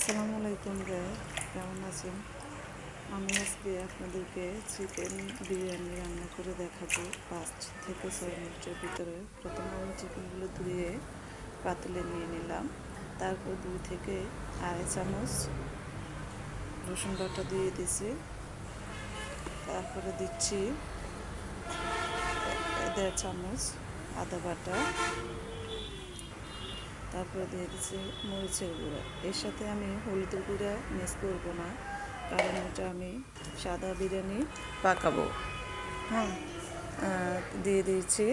আসসালামু আলাইকুম গাইস, কেমন আছেন? আমি আজকে আপনাদেরকে চিকেন বিরিয়ানি রান্না করে দেখাবো 5 থেকে 6 মিনিটের ভিতরে। প্রথমে আমি চিকেনগুলো ধুয়ে পাতিলে নিয়ে নিলাম। তারপর 2 থেকে 2.5 চামচ রসুন বাটা দিয়ে দিছি। তারপরে দিচ্ছি 1.5 চামচ আদা বাটা। তারপরে দিয়ে দিচ্ছি মরিচের গুঁড়া। এর সাথে আমি হলুদের গুঁড়া মিক্স করবো না, কারণ এটা আমি সাদা বিরিয়ানি পাকাবো। হ্যাঁ, দিয়ে দিয়েছি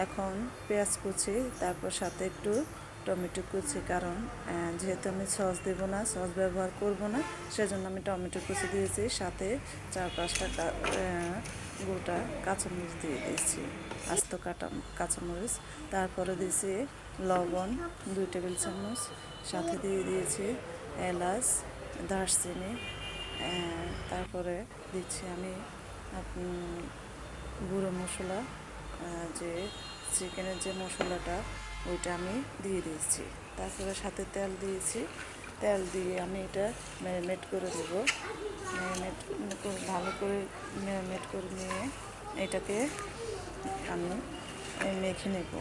এখন পেঁয়াজ কুচি, তারপর সাথে একটু টমেটো কুচি, কারণ যেহেতু আমি সস দেবো না, সস ব্যবহার করব না, সেজন্য আমি টমেটো কুচি দিয়েছি। সাথে 4-5টা গোটা কাঁচামরিচ দিয়ে দিয়েছি, আস্ত কাঁচামরিচ। তারপরে দিয়েছি লবণ 2 টেবিল চামচ, সাথে দিয়ে দিয়েছি এলাচ, দারচিনি। তারপরে দিচ্ছি আমি গুঁড়ো মশলা, যে চিকেনের যে মশলাটা ওইটা আমি দিয়ে দিয়েছি। তারপরে সাথে তেল দিয়েছি। তেল দিয়ে আমি এটা ম্যারিনেট করে দেবো। ভালো করে ম্যারিনেট করে নিয়ে এটাকে আমি মেখে নেব।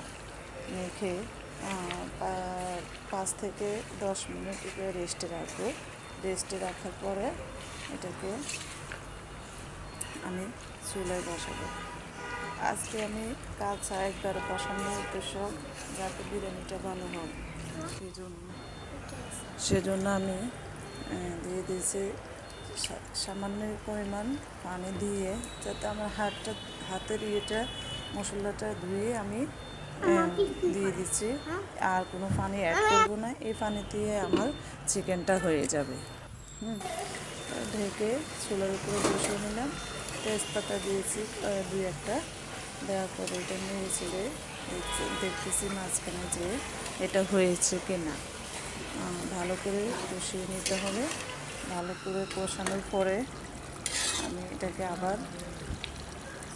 মেখে 5 থেকে 10 মিনিট রেস্টে রাখবো। রেস্টে রাখার পরে এটাকে আমি চুলায় বসাবো। আজকে আমি কাঁচা একবারে বসানোর উদ্দেশ্য যাতে বিরিয়ানিটা ভালো হয়, সেজন্য আমি দিয়ে দিয়েছি সামান্য পরিমাণ পানি দিয়ে, যাতে আমার হাতের মশলাটা ধুয়ে আমি দিয়ে দিচ্ছি। আর কোনো পানি অ্যাড করবো না, এই পানি দিয়ে আমার চিকেনটা হয়ে যাবে। ঢেকে চুলার উপরে বসিয়ে নিলাম। তেজপাতা দিয়েছি 2-1টা। দেওয়ার পরে এটা নেড়ে ছেড়ে দেখতেছি মাঝখানে যে এটা হয়েছে কিনা। ভালো করে কষিয়ে নিতে হবে। ভালো করে কষানোর পরে আমি এটাকে আবার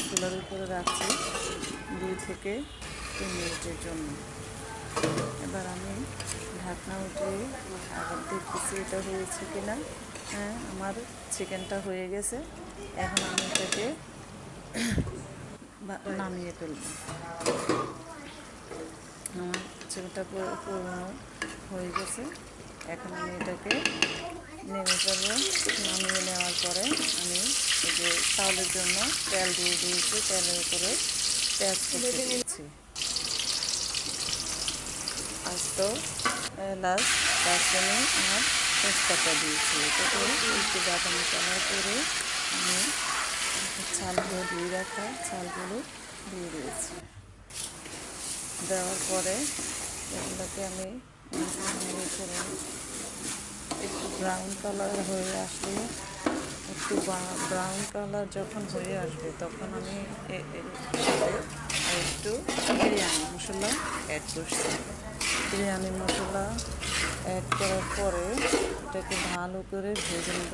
চুলার উপরে রাখছি 2 থেকে 3 মিনিটের জন্য। এবার আমি ঢাকনা উঠিয়ে আবার দেখতেছি এটা হয়েছে কিনা। হ্যাঁ, আমার চিকেনটা হয়ে গেছে। এখন আমি এটাকে নামিয়ে ফেলব। আমার চিকেনটা হয়ে গেছে। এখন আমি এটাকে নেমে ফেলব। নামিয়ে নেওয়ার পরে আমি এই যে চাউলের জন্য তেল দিয়ে দিয়েছি। তেলের উপরে পেঁয়াজ কুচি দিয়েছি, আস্ত এলাচ, দারচিনি আর তেজপাতা দিয়েছি। এটাকে একটু বাদামি কালার করে আমি চালগুলো দিয়ে রাখা চালগুলো দিয়ে দিয়েছি। দেওয়ার পরে এগুলোকে আমি করে একটু ব্রাউন কালার হয়ে আসলে, একটু ব্রাউন কালার যখন হয়ে আসবে, তখন আমি এর সাথে একটু বিরিয়ানি মশলা অ্যাড করছি। বিরিয়ানি মশলা অ্যাড করার পরে এটাকে ভালো করে ভেজে নেব।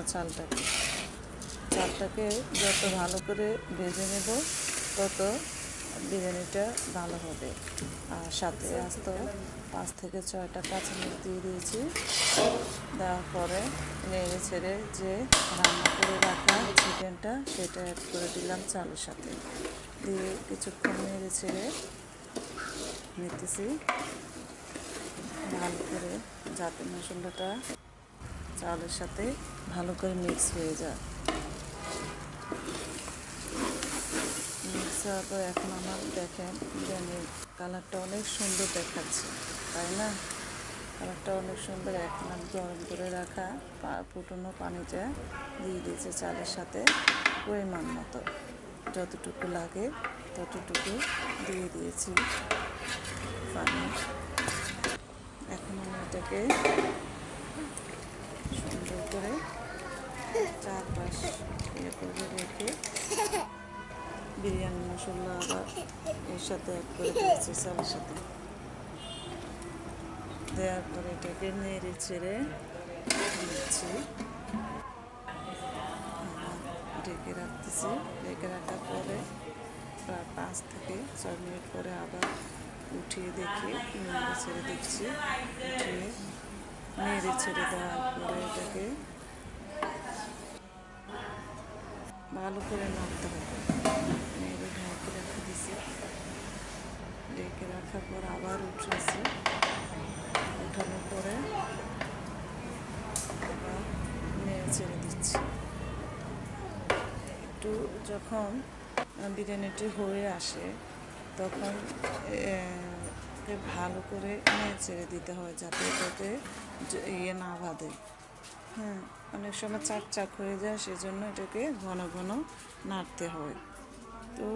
চালটাকে যত ভালো করে ভেজে নেব, তত বিরিয়ানিটা ভালো হবে। আর সাথে আস্ত 5 থেকে 6টা কাঁচামরিচ দিয়ে দিয়েছি। দেওয়ার পরে নেড়ে ছেড়ে যে রান্না করে রাখা চিকেনটা সেটা অ্যাড করে দিলাম চালের সাথে। দিয়ে কিছুক্ষণ নেড়ে ছেড়ে নিতেছি ভালো করে, যাতে মশলাটা চালের সাথে ভালো করে মিক্স হয়ে যায়। মিক্স হওয়ার পর এখন আমার দেখেন বিরিয়ানির কালারটা অনেক সুন্দর দেখাচ্ছে, তাই না? কালারটা অনেক সুন্দর। এখন আমি গরম করে রাখা ফুটানো পানিটা দিয়ে দিয়েছি চালের সাথে পরিমাণ মতো, যতটুকু লাগে ততটুকু দিয়ে দিয়েছি পানি। এখন আমি এটাকে সুন্দর করে চারপাশ করে রেখে বিরিয়ানি মশলা আবার এর সাথে অ্যাড করে দিয়েছি চালের সাথে। দেওয়ার পরে এটাকে নেড়ে ছেড়ে দিচ্ছি, ঢেকে রাখতেছি। ঢেকে রাখার পরে প্রায় 5 থেকে 6 মিনিট পরে আবার উঠিয়ে দেখি, নেড়ে ছেড়ে দিচ্ছি। উঠিয়ে নেড়ে ছেড়ে দেওয়ার পরে এটাকে ভালো করে নাড়তে হবে। নেড়ে ঢেকে রেখে দিছি, ঢেকে রাখার পর আবার উঠেছি, উঠানোর পরে আবার নেড়ে ছেড়ে দিচ্ছি। একটু যখন বিরিয়ানিটি হয়ে আসে তখন ভালো করে নেড়ে ছেড়ে দিতে হয়, যাতে এটাতে ইয়ে না বাঁধে। হ্যাঁ, অনেক সময় চাক চাক হয়ে যায়, সেজন্য এটাকে ঘন ঘন নাড়তে হয়। তো